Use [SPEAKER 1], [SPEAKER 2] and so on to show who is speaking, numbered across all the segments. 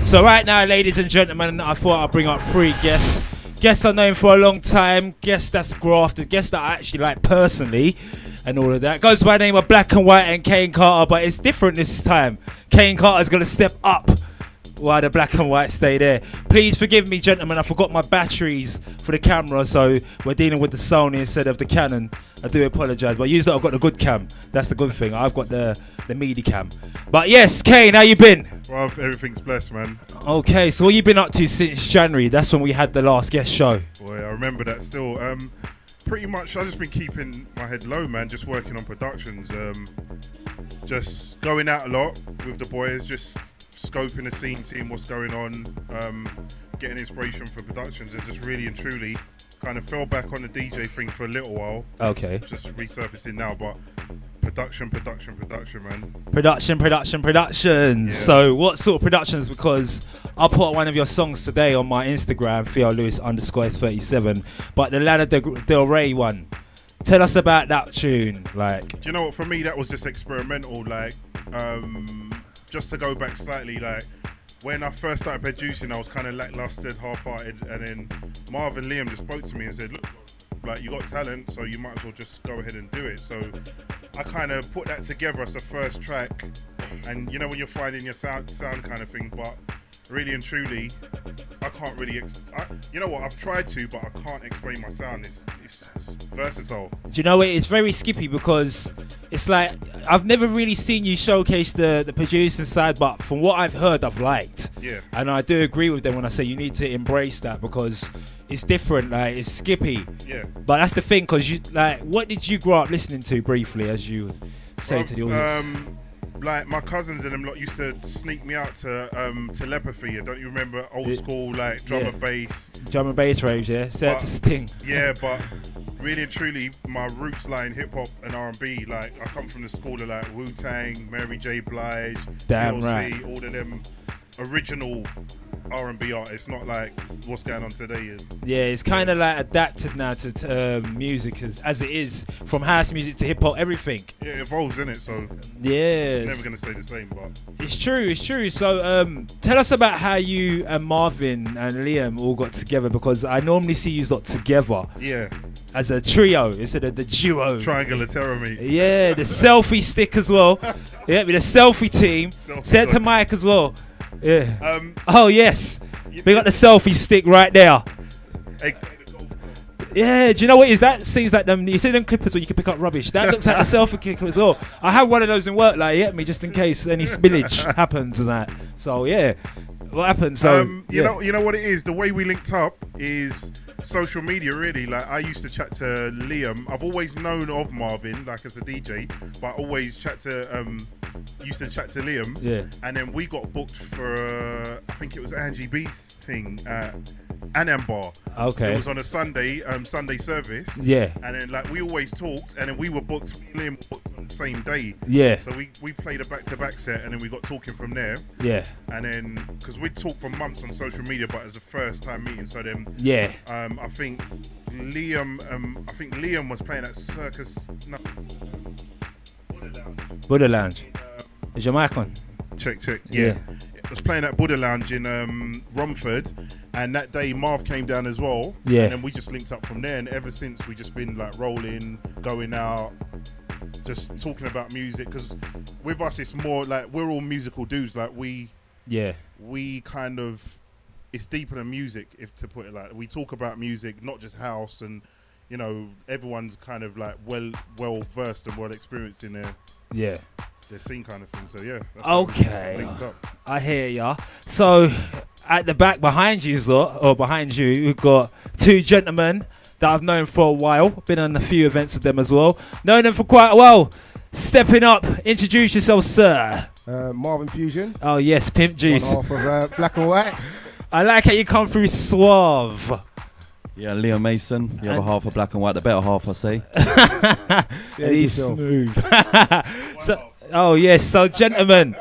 [SPEAKER 1] So right now, ladies and gentlemen, I thought I'd bring up 3 guests. Guests I've known for a long time, guests that's grafted, guests that I actually like personally, and all of that. Goes by the name of Black and White and Kaine Karter, but it's different this time. Kaine Karter's going to step up while the Black and White stay there. Please forgive me, gentlemen, I forgot my batteries for the camera, so we're dealing with the Sony instead of the Canon. I do apologise, but usually I've got the good cam. That's the good thing. I've got the media cam. But yes, Kaine, how you been?
[SPEAKER 2] Well, everything's blessed, man.
[SPEAKER 1] Okay, so what you been up to since January? That's when we had the last guest show.
[SPEAKER 2] Boy, I remember that still. Pretty much, I've just been keeping my head low, man. Just working on productions. Just going out a lot with the boys. Just scoping the scene, seeing what's going on. Getting inspiration for productions, and just really and truly kind of fell back on the DJ thing for a little while.
[SPEAKER 1] Okay.
[SPEAKER 2] Just resurfacing now, but production, man.
[SPEAKER 1] Production. Yeah. So what sort of productions? Because I put one of your songs today on my Instagram, Theo_Lewis_S37, but the Lana Del Rey one. Tell us about that tune. Like,
[SPEAKER 2] do you know what? For me, that was just experimental. Like, just to go back slightly, like, when I first started producing, I was kind of lackluster, half-hearted, and then Marv and Liam just spoke to me and said, look, like, you got talent, so you might as well just go ahead and do it. So I kind of put that together as a first track, and you know when you're finding your sound kind of thing, but really and truly, I can't really, you know what, I've tried to, but I can't explain my sound. It's versatile.
[SPEAKER 1] Do you know what? It's very skippy because it's like, I've never really seen you showcase the producing side, but from what I've heard, I've liked.
[SPEAKER 2] Yeah.
[SPEAKER 1] And I do agree with them when I say you need to embrace that because it's different, like, it's skippy.
[SPEAKER 2] Yeah.
[SPEAKER 1] But that's the thing, because you, like, what did you grow up listening to briefly, as you say to the audience?
[SPEAKER 2] Like, my cousins and them lot used to sneak me out to Telepathy. Don't you remember old school, like, drum and bass?
[SPEAKER 1] Drum and bass raves, yeah. Set to Sting.
[SPEAKER 2] Yeah, but really and truly, my roots lie in hip hop and R&B. Like, I come from the school of, like, Wu-Tang, Mary J. Blige,
[SPEAKER 1] Damn
[SPEAKER 2] TLC,
[SPEAKER 1] right.
[SPEAKER 2] all of them original R&B artists, not like what's going on today.
[SPEAKER 1] Yeah, it's kind of like adapted now to music as it is, from house music to hip hop, everything.
[SPEAKER 2] Yeah, it evolves, innit? So
[SPEAKER 1] yeah,
[SPEAKER 2] it's never gonna stay the same. But
[SPEAKER 1] it's true. So tell us about how you and Marvin and Liam all got together, because I normally see you lot together.
[SPEAKER 2] Yeah.
[SPEAKER 1] As a trio instead of the duo.
[SPEAKER 2] Triangular terror, mate.
[SPEAKER 1] Yeah, the selfie stick as well. Yeah, with the selfie team. Say it to Mike as well. Yeah. Oh yes, we got the selfie stick right there. Yeah, do you know what it is? That seems like them. You see them clippers where you can pick up rubbish. That looks like the selfie kicker as well. I have one of those in work, like, me just in case any spillage happens and that. So yeah, what happened? So
[SPEAKER 2] you know what it is. The way we linked up is social media, really. Like, I used to chat to Liam. I've always known of Marvin, like, as a DJ, but I always used to chat to Liam.
[SPEAKER 1] Yeah.
[SPEAKER 2] And then we got booked for I think it was Angie B's thing at Anam Bar.
[SPEAKER 1] Okay.
[SPEAKER 2] It was on a Sunday service.
[SPEAKER 1] Yeah.
[SPEAKER 2] And then, like, we always talked, and then we were booked. Liam was booked on the same day.
[SPEAKER 1] Yeah.
[SPEAKER 2] So we played a back-to-back set, and then we got talking from there.
[SPEAKER 1] Yeah.
[SPEAKER 2] And then, because we'd talked for months on social media, but it was the first time meeting. So then,
[SPEAKER 1] yeah.
[SPEAKER 2] I think Liam was playing at Circus. No.
[SPEAKER 1] Buddha Lounge. Is your mic on?
[SPEAKER 2] Check. Yeah. I was playing at Buddha Lounge in Romford, and that day Marv came down as well.
[SPEAKER 1] Yeah.
[SPEAKER 2] And then we just linked up from there, and ever since we just been like rolling, going out, just talking about music. Because with us, it's more like we're all musical dudes. Like we kind of, it's deeper than music, if to put it like. We talk about music, not just house, and you know, everyone's kind of like well versed and well experienced in their scene kind of thing. So yeah.
[SPEAKER 1] Okay. I hear ya. So at the back behind you, we've got 2 gentlemen that I've known for a while. Been on a few events with them as well. Known them for quite a while. Stepping up, introduce yourself, sir.
[SPEAKER 3] Marvin Fusion.
[SPEAKER 1] Oh yes, Pimp Juice.
[SPEAKER 3] One half of Black and White.
[SPEAKER 1] I like how you come through suave.
[SPEAKER 4] Yeah, Leo Mason, the other half of Black and White, the better half, I say.
[SPEAKER 1] He's smooth. Oh yes, so gentlemen,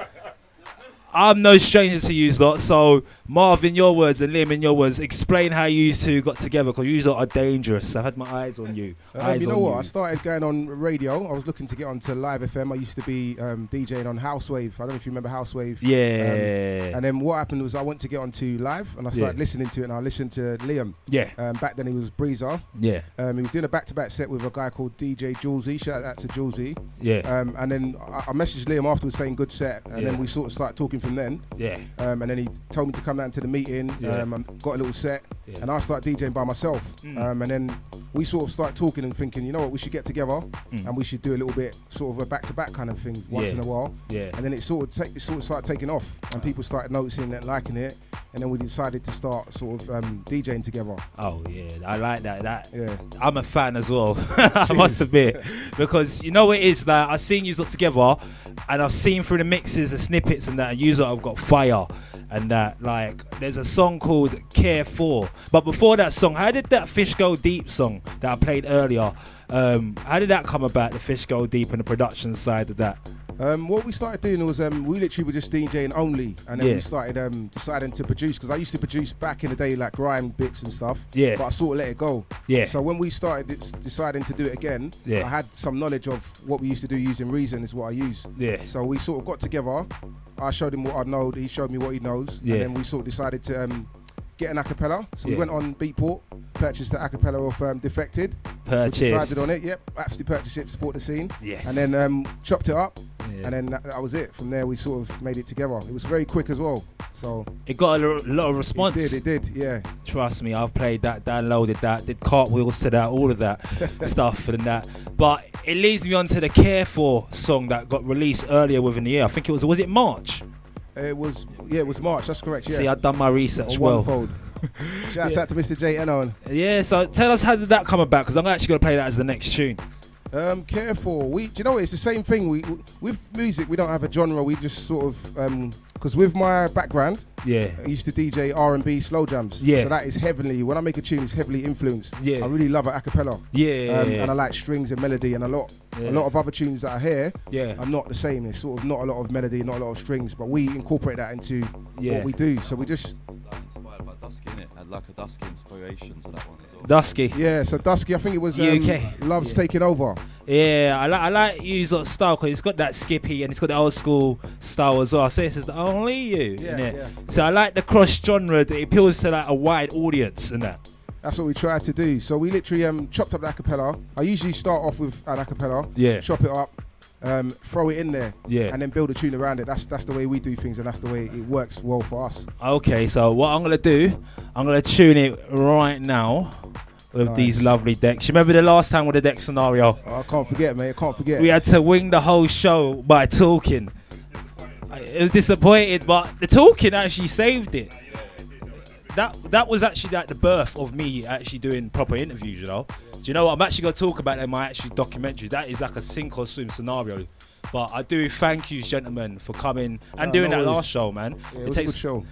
[SPEAKER 1] I'm no stranger to you lot, so Marv, in your words, and Liam, in your words, explain how you two got together, because you lot are dangerous. I had my eyes on you.
[SPEAKER 3] You know what? I started going on radio. I was looking to get onto Live FM. I used to be DJing on Housewave. I don't know if you remember Housewave.
[SPEAKER 1] Yeah.
[SPEAKER 3] And then what happened was I went to get onto Live, and I started listening to it, and I listened to Liam.
[SPEAKER 1] Yeah.
[SPEAKER 3] Back then he was Breezer.
[SPEAKER 1] Yeah.
[SPEAKER 3] He was doing a back-to-back set with a guy called DJ Julesy. Shout out to Julesy.
[SPEAKER 1] Yeah.
[SPEAKER 3] And then I messaged Liam afterwards saying good set, and then we sort of started talking from then.
[SPEAKER 1] Yeah.
[SPEAKER 3] And then he told me to come down to the meeting. And got a little set, and I started DJing by myself. And then we sort of started talking and thinking, you know what, we should get together and we should do a little bit sort of a back-to-back kind of thing once in a while. Yeah. And then it sort of started taking off, and people started noticing and liking it. And then we decided to start sort of DJing together.
[SPEAKER 1] Oh yeah, I like that. I'm a fan as well. I must admit, because you know what it is, like I've seen you lot together, and I've seen through the mixes, the snippets, and that, and you lot have got fire. And that, like, there's a song called Care For. But before that song, how did that Fish Go Deep song that I played earlier, how did that come about, the Fish Go Deep and the production side of that?
[SPEAKER 3] What we started doing was we literally were just DJing only, and then we started deciding to produce, because I used to produce back in the day like grime bits and stuff, but I sort of let it go. So when we started deciding to do it again, I had some knowledge of what we used to do using Reason is what I use. So we sort of got together, I showed him what I know, he showed me what he knows, and then we sort of decided to get an acapella. So we went on Beatport, purchased the acapella of Defected. Decided on it, actually purchased it to support the scene. And then chopped it up, and then that was it. From there we sort of made it together. It was very quick as well. So
[SPEAKER 1] it got a lot of response.
[SPEAKER 3] It did, yeah.
[SPEAKER 1] Trust me, I've played that, downloaded that, did cartwheels to that, all of that stuff and that. But it leads me on to the Care For song that got released earlier within the year. I think it was it March?
[SPEAKER 3] It was March, that's correct, yeah.
[SPEAKER 1] See, I've done my research
[SPEAKER 3] well. Shouts out to Mr. J. Eno.
[SPEAKER 1] Yeah, so tell us, how did that come about? Because I'm actually going to play that as the next tune.
[SPEAKER 3] Care For. Do you know what? It's the same thing. With music, we don't have a genre. We just sort of, because with my background, I used to DJ R&B slow jams. So that is heavily, when I make a tune, it's heavily influenced. I really love a cappella. And I like strings and melody, and a lot of other tunes that I hear are not the same. It's sort of not a lot of melody, not a lot of strings, but we incorporate that into what we do. So we just...
[SPEAKER 4] Inspired by Dusky, innit? Had like a Dusky inspiration to that one as well.
[SPEAKER 1] Dusky.
[SPEAKER 3] Yeah, so Dusky, I think it was
[SPEAKER 1] UK.
[SPEAKER 3] Love's Taking Over.
[SPEAKER 1] Yeah, I like U's style, because it's got that skippy and it's got the old school style as well. So it's just only you, innit? So I like the cross genre that appeals to like a wide audience and that.
[SPEAKER 3] That's what we tried to do. So we literally chopped up the acapella. I usually start off with an acapella, chop it up, throw it in there, and then build a tune around it. That's the way we do things, and that's the way it works well for us.
[SPEAKER 1] Okay, so what I'm gonna do, I'm gonna tune it right now with these lovely decks. You remember the last time with the deck scenario?
[SPEAKER 3] I can't forget, mate. I can't forget.
[SPEAKER 1] We had to wing the whole show by talking. I was disappointed, but the talking actually saved it. That was actually like the birth of me actually doing proper interviews, you know. Do you know what? I'm actually going to talk about that in my actually documentaries. That is like a sink or swim scenario. But I do thank you, gentlemen, for coming and doing that last show, man.
[SPEAKER 3] Yeah, it was a good show.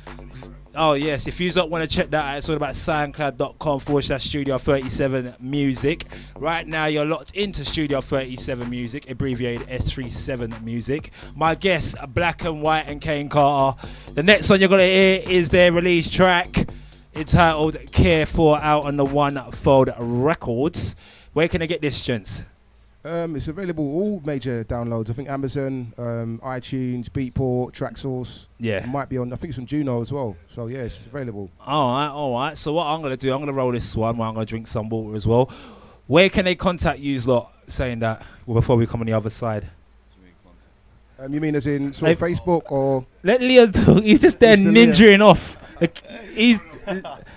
[SPEAKER 1] Oh, yes. If you don't want to check that out, it's all about soundcloud.com/Studio37Music. Right now, you're locked into Studio 37 Music, abbreviated S37Music. My guests, Black and White and Kaine Karter. The next song you're going to hear is their release track, entitled Care For, out on the One Fold Records. Where can I get this, gents?
[SPEAKER 3] It's available all major downloads. I think Amazon, iTunes, Beatport, TrackSource. It might be on. I think it's on Juno as well. So yeah, it's available.
[SPEAKER 1] All right. So what I'm gonna do, I'm gonna roll this one. Where I'm gonna drink some water as well. Where can they contact you, lot? Saying that before we come on the other side.
[SPEAKER 3] You mean as in sort of Facebook or?
[SPEAKER 1] Let Leon talk. He's just there ninjaing off. He's.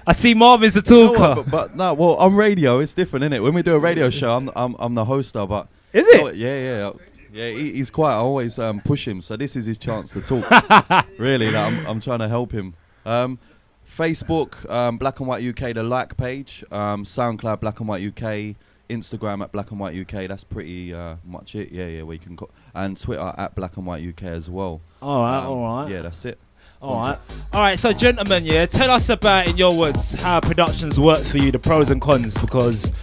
[SPEAKER 1] I see Marvin's the talker.
[SPEAKER 4] But no, well, on radio it's different, isn't it? When we do a radio show, I'm the hoster, but
[SPEAKER 1] is it?
[SPEAKER 4] Yeah. He's quiet. I always push him, so this is his chance to talk. Really, I'm trying to help him. Facebook, Black and White UK, the like page. SoundCloud, Black and White UK. Instagram at Black and White UK. That's pretty much it. Yeah. We can and Twitter at Black and White UK as well.
[SPEAKER 1] All right.
[SPEAKER 4] Yeah, that's it.
[SPEAKER 1] All right. So, gentlemen, tell us about, in your words, how productions work for you, the pros and cons. Because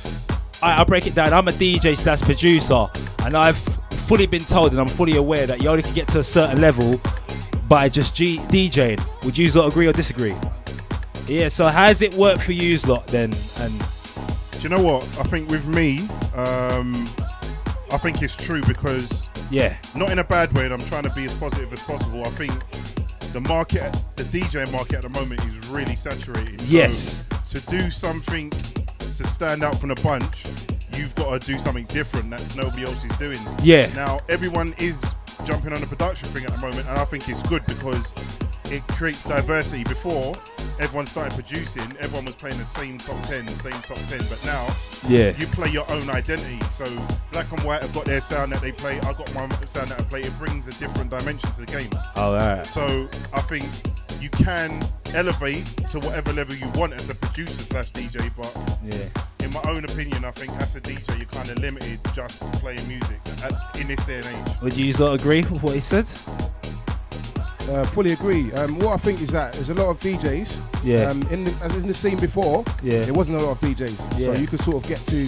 [SPEAKER 1] I'll break it down. I'm a DJ/producer, and I've fully been told, and I'm fully aware that you only can get to a certain level by just DJing. Would you lot agree or disagree? Yeah, so how does it work for you lot then? And
[SPEAKER 2] do you know what? I think with me, I think it's true because not in a bad way, and I'm trying to be as positive as possible. I think the DJ market at the moment is really saturated.
[SPEAKER 1] Yes.
[SPEAKER 2] So to do something to stand out from the bunch, you've got to do something different that nobody else is doing.
[SPEAKER 1] Yeah.
[SPEAKER 2] Now everyone is jumping on the production thing at the moment, and I think it's good because it creates diversity. Before, everyone started producing, everyone was playing the same top 10, but now you play your own identity. So Black and White have got their sound that they play, I got my sound that I play. It brings a different dimension to the game.
[SPEAKER 1] Alright.
[SPEAKER 2] So I think you can elevate to whatever level you want as a producer / DJ, but in my own opinion, I think as a DJ you're kind of limited just playing music in this day and age.
[SPEAKER 1] Would you lot agree with what he said?
[SPEAKER 3] Fully agree. What I think is that there's a lot of DJs. As in the scene before, there wasn't a lot of DJs. So you could sort of get to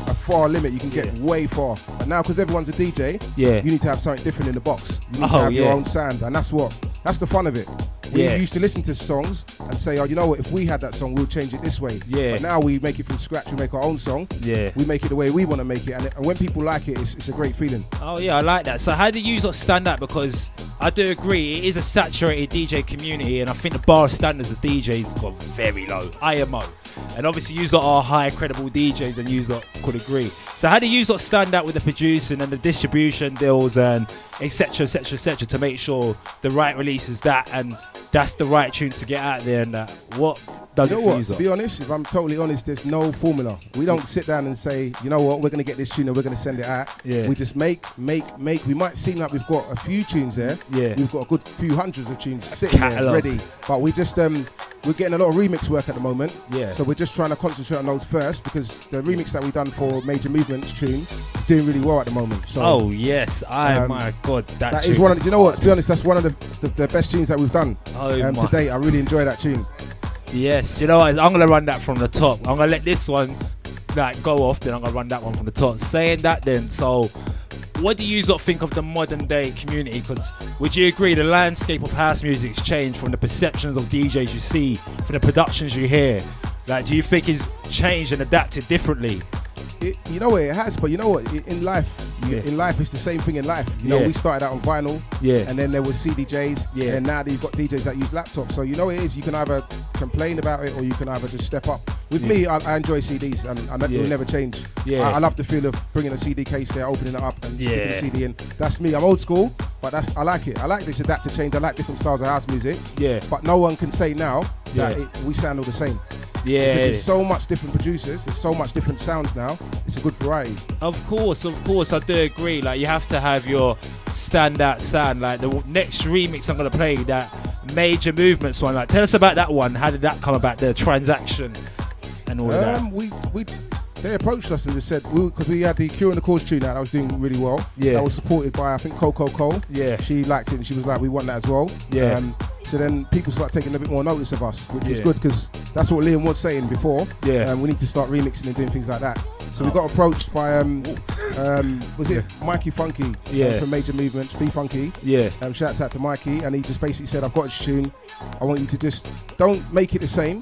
[SPEAKER 3] a far limit. You can get way far. But now, because everyone's a DJ, you need to have something different in the box. You need to have your own sound, and that's the fun of it. We used to listen to songs and say, oh, you know what, if we had that song, we'll change it this way. But now we make it from scratch, we make our own song. We make it the way we want to make it. And when people like it, it's a great feeling.
[SPEAKER 1] Oh, yeah, I like that. So how do you lot stand out? Because I do agree, it is a saturated DJ community, and I think the bar of standards of DJs has gone very low. IMO. And obviously, you lot are high, credible DJs, and you lot could agree. So how do you lot stand out with the producing and the distribution deals and etc., to make sure the right release is that and that's the right tune to get out there and that? What does it for you?
[SPEAKER 3] To be honest, if I'm totally honest, there's no formula. We don't sit down and say, you know what, we're going to get this tune and we're going to send it out. We just make. We might seem like we've got a few tunes there. We've got a good few hundreds of tunes sitting there ready. But we just we're getting a lot of remix work at the moment. So we're just trying to concentrate on those first because the remix that we've done for Major Movement's tune is doing really well at the moment. So,
[SPEAKER 1] my God,
[SPEAKER 3] that is one of. Do you know what? To be honest, that's one of the best tunes that we've done to date. I really enjoy that tune.
[SPEAKER 1] Yes, you know what? I'm gonna run that from the top. I'm gonna let this one go off, then I'm gonna run that one from the top. Saying that, then, so what do you lot think of the modern day community? Because would you agree the landscape of house music's changed from the perceptions of DJs you see, from the productions you hear? Like, do you think it's changed and adapted differently?
[SPEAKER 3] You know what, it has, but you know what, in life it's the same thing in life. You know, we started out on vinyl, and then there was CDJs, and now you've got DJs that use laptops. So you know it is, you can either complain about it or you can either just step up. With me, I enjoy CDs, and that will never change. I love the feel of bringing a CD case there, opening it up and sticking the CD in. That's me. I'm old school, but I like it. I like this adaptive change. I like different styles of house music. But no one can say now that we sound all the same. Because there's so much different producers, there's so much different sounds now. It's a good variety.
[SPEAKER 1] Of course, I do agree. Like, you have to have your standout sound. Like the next remix I'm gonna play, that Major Movements one. Like, tell us about that one. How did that come about? The transaction and all of that.
[SPEAKER 3] They approached us and they said, because we had the Cure and the Cause tune out that was doing really well. That was supported by, I think, Coco Cole. She liked it and she was like, we want that as well. So then people start taking a bit more notice of us, which was good because that's what Liam was saying before. We need to start remixing and doing things like that. So we got approached by, was it Mikey Funky from Major Movements, B Funky. Shouts out to Mikey, and he just basically said, I've got this tune. I want you to just don't make it the same.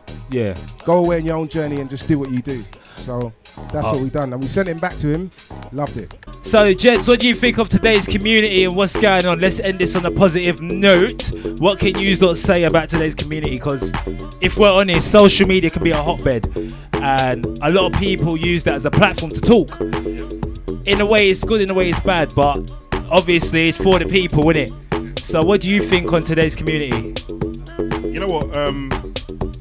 [SPEAKER 3] Go away on your own journey and just do what you do. So that's what we've done, and we sent him back to him. Loved it.
[SPEAKER 1] So, gents, what do you think of today's community and what's going on? Let's end this on a positive note. What can you lot say about today's community? Because if we're honest, social media can be a hotbed, and a lot of people use that as a platform to talk. In a way, it's good. In a way, it's bad. But obviously, it's for the people, isn't it? So, what do you think on today's community?
[SPEAKER 2] You know what?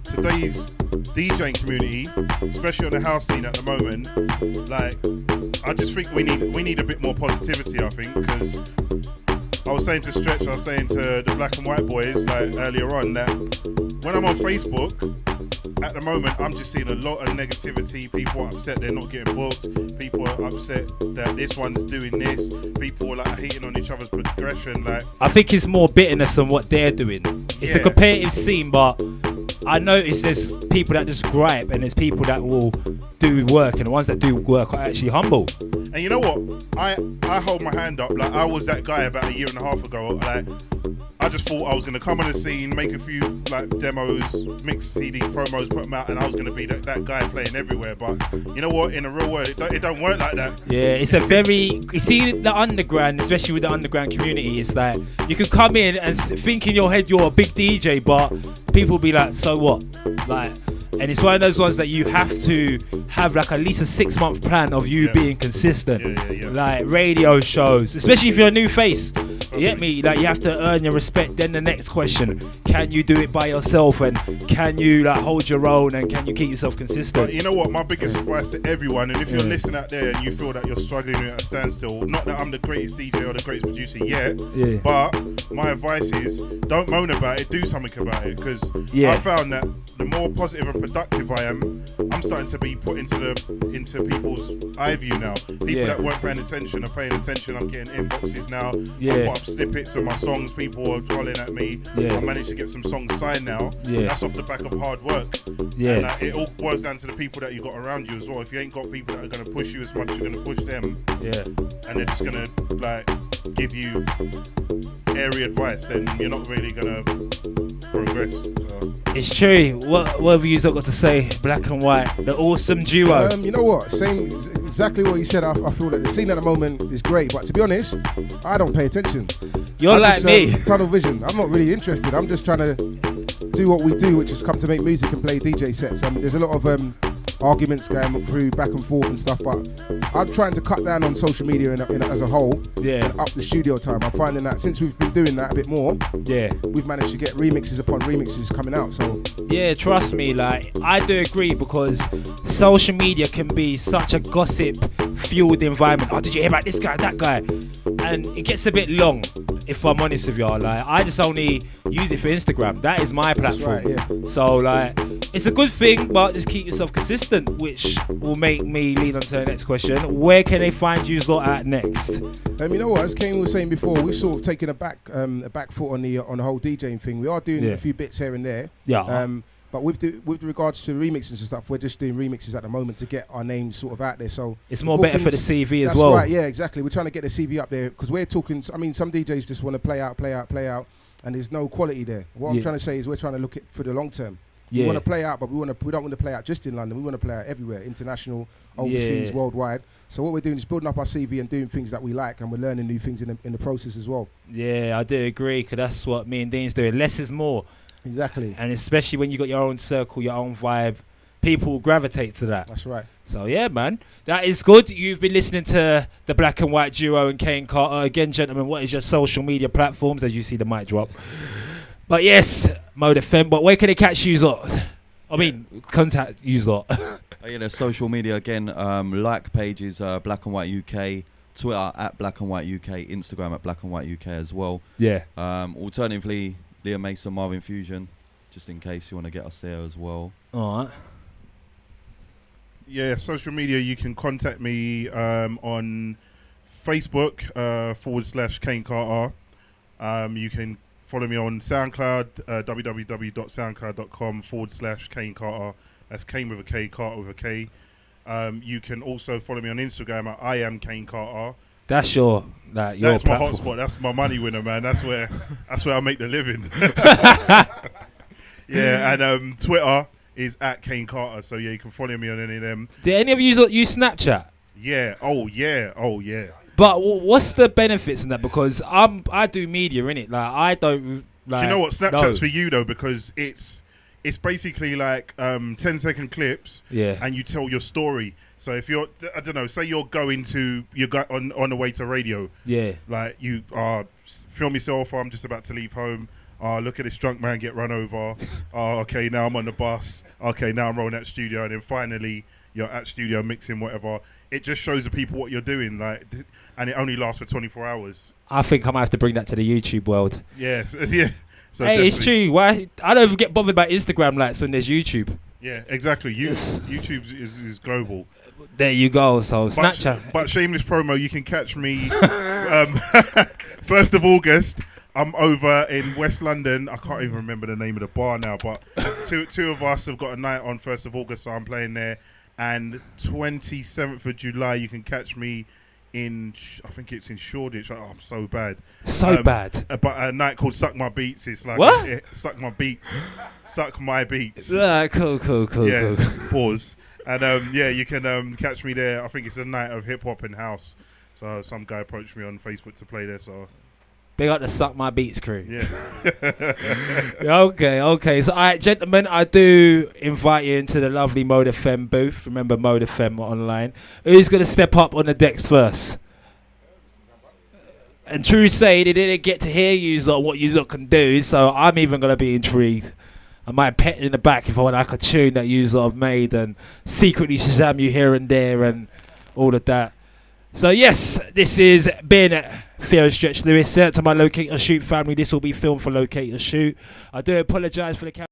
[SPEAKER 2] Today's DJing community, especially on the house scene at the moment, like, I just think we need a bit more positivity. I think, because I was saying to Stretch, I was saying to the Black and White boys like earlier on that when I'm on Facebook at the moment, I'm just seeing a lot of negativity. People are upset they're not getting booked. People are upset that this one's doing this. People are like hating on each other's progression. Like, I
[SPEAKER 1] think it's more bitterness on what they're doing. It's a competitive scene, but I notice there's people that just gripe and there's people that will do work, and the ones that do work are actually humble.
[SPEAKER 2] And you know what? I hold my hand up. Like, I was that guy about a year and a half ago. Like, I just thought I was gonna come on the scene, make a few like demos, mix CD promos, put them out, and I was gonna be that guy playing everywhere. But you know what? In the real world, it don't work like that.
[SPEAKER 1] Yeah, it's a very. You see the underground, especially with the underground community. It's like you can come in and think in your head you're a big DJ, but people be like, so what? Like. And it's one of those ones that you have to have like at least a 6-month plan of you being consistent. Yeah. Like radio shows, especially if you're a new face. You get me? Like you have to earn your respect. Then the next question, can you do it by yourself? And can you like hold your own? And can you keep yourself consistent?
[SPEAKER 2] But you know what? My biggest advice to everyone, and if you're listening out there and you feel that you're struggling at a standstill, not that I'm the greatest DJ or the greatest producer yet, but my advice is don't moan about it, do something about it. Because I found that the more positive and productive I am, I'm starting to be put into people's eye view now. People that weren't paying attention are paying attention. I'm getting inboxes now. I put up snippets of my songs. People are hollering at me. I managed to get some songs signed now. That's off the back of hard work. And it all boils down to the people that you got around you as well. If you ain't got people that are going to push you as much, you're going to push them. And they're just going to like give you airy advice, then you're not really going to progress. So.
[SPEAKER 1] It's true. What have you got to say? Black and White, the awesome duo.
[SPEAKER 3] You know what? Same, exactly what you said. I feel that the scene at the moment is great, but to be honest, I don't pay attention.
[SPEAKER 1] You're like me.
[SPEAKER 3] Tunnel vision. I'm not really interested. I'm just trying to do what we do, which is come to make music and play DJ sets. There's a lot of arguments going through back and forth and stuff, but I'm trying to cut down on social media as a whole and up the studio time. I'm finding that since we've been doing that a bit more, we've managed to get remixes upon remixes coming out. So
[SPEAKER 1] trust me, like I do agree, because social media can be such a gossip fueled environment. Oh, did you hear about this guy, that guy? And it gets a bit long, if I'm honest with y'all. Like I just only use it for Instagram. That is my platform.
[SPEAKER 3] That's right,
[SPEAKER 1] So like it's a good thing, but just keep yourself consistent, which will make me lead on to the next question. Where can they find you lot at next?
[SPEAKER 3] You know what, as Kaine was saying before, we've sort of taken a back foot on the whole DJing thing. We are doing a few bits here and there. But with regards to remixes and stuff, we're just doing remixes at the moment to get our names sort of out there. So
[SPEAKER 1] it's more better for the CV as well.
[SPEAKER 3] That's right, yeah, exactly. We're trying to get the CV up there because we're talking. I mean, some DJs just want to play out, and there's no quality there. What I'm trying to say is we're trying to look at for the long term. We want to play out, but we don't want to play out just in London. We want to play out everywhere, international, overseas, worldwide. So what we're doing is building up our CV and doing things that we like, and we're learning new things in the process as well. Yeah,
[SPEAKER 1] I do agree, because that's what me and Dean's doing. Less is more.
[SPEAKER 3] Exactly.
[SPEAKER 1] And especially when you got your own circle, your own vibe, people will gravitate to that.
[SPEAKER 3] That's right.
[SPEAKER 1] So yeah, man, that is good. You've been listening to the Black and White duo and Kaine Karter. Again, gentlemen, what is your social media platforms? As you see the mic drop. But yes, Mode FM. But where can they catch you lot? I mean, contact you lot.
[SPEAKER 4] The social media again. Like pages, Black and White UK. Twitter at Black and White UK. Instagram at Black and White UK as well.
[SPEAKER 1] Yeah.
[SPEAKER 4] Alternatively, Liam Mason, Marvin Fusion, just in case you want to get us there as well.
[SPEAKER 1] All right.
[SPEAKER 2] Yeah, social media, you can contact me on Facebook / Kaine Karter. You can follow me on SoundCloud, www.soundcloud.com / Kaine Karter. That's Kaine with a K, Karter with a K. You can also follow me on Instagram at I am Kaine Karter.
[SPEAKER 1] That's your
[SPEAKER 2] that's my hotspot. That's my money winner, man. That's where I make the living. Yeah, and Twitter is at Kaine Karter. So yeah, you can follow me on any of them.
[SPEAKER 1] Do any of you use Snapchat?
[SPEAKER 2] Yeah. Oh yeah.
[SPEAKER 1] But what's the benefits in that? Because I do media, innit? Like I don't. Like,
[SPEAKER 2] do you know what Snapchat's for you though? Because it's basically like 10-second clips.
[SPEAKER 1] Yeah.
[SPEAKER 2] And you tell your story. So if you're, I don't know, say you're on the way to radio.
[SPEAKER 1] Yeah.
[SPEAKER 2] Like you film yourself. I'm just about to leave home. Look at this drunk man get run over. Okay, now I'm on the bus. Okay, now I'm rolling at studio, and then finally you're at studio mixing whatever. It just shows the people what you're doing, like, and it only lasts for 24 hours.
[SPEAKER 1] I think I might have to bring that to the YouTube world.
[SPEAKER 2] Yeah, yeah. So
[SPEAKER 1] hey, it's true. Why I don't even get bothered about Instagram likes when there's YouTube.
[SPEAKER 2] Yeah, exactly. YouTube is global.
[SPEAKER 1] There you go. So Snapchat.
[SPEAKER 2] But shameless promo, you can catch me 1st of August. I'm over in West London. I can't even remember the name of the bar now, but two of us have got a night on 1st of August, so I'm playing there. And 27th of July, you can catch me I think it's in Shoreditch. Oh, I'm so bad.
[SPEAKER 1] So bad.
[SPEAKER 2] But a night called Suck My Beats. It's like
[SPEAKER 1] what?
[SPEAKER 2] Suck My Beats. Suck My Beats.
[SPEAKER 1] Cool.
[SPEAKER 2] Yeah. Pause. And you can catch me there. I think it's a night of hip hop and house. So some guy approached me on Facebook to play there. So
[SPEAKER 1] big up the Suck My Beats crew.
[SPEAKER 2] Yeah.
[SPEAKER 1] Okay. So, all right, gentlemen, I do invite you into the lovely Mode FM booth. Remember Mode FM online. Who's going to step up on the decks first? And true say, they didn't get to hear you lot what you lot can do, so I'm even going to be intrigued. I might pet in the back if I want like a tune that you lot have made and secretly Shazam you here and there and all of that. So yes, this is been Theo Stretch Lewis. To my Locate or Shoot family, this will be filmed for Locate or Shoot. I do apologise for the camera.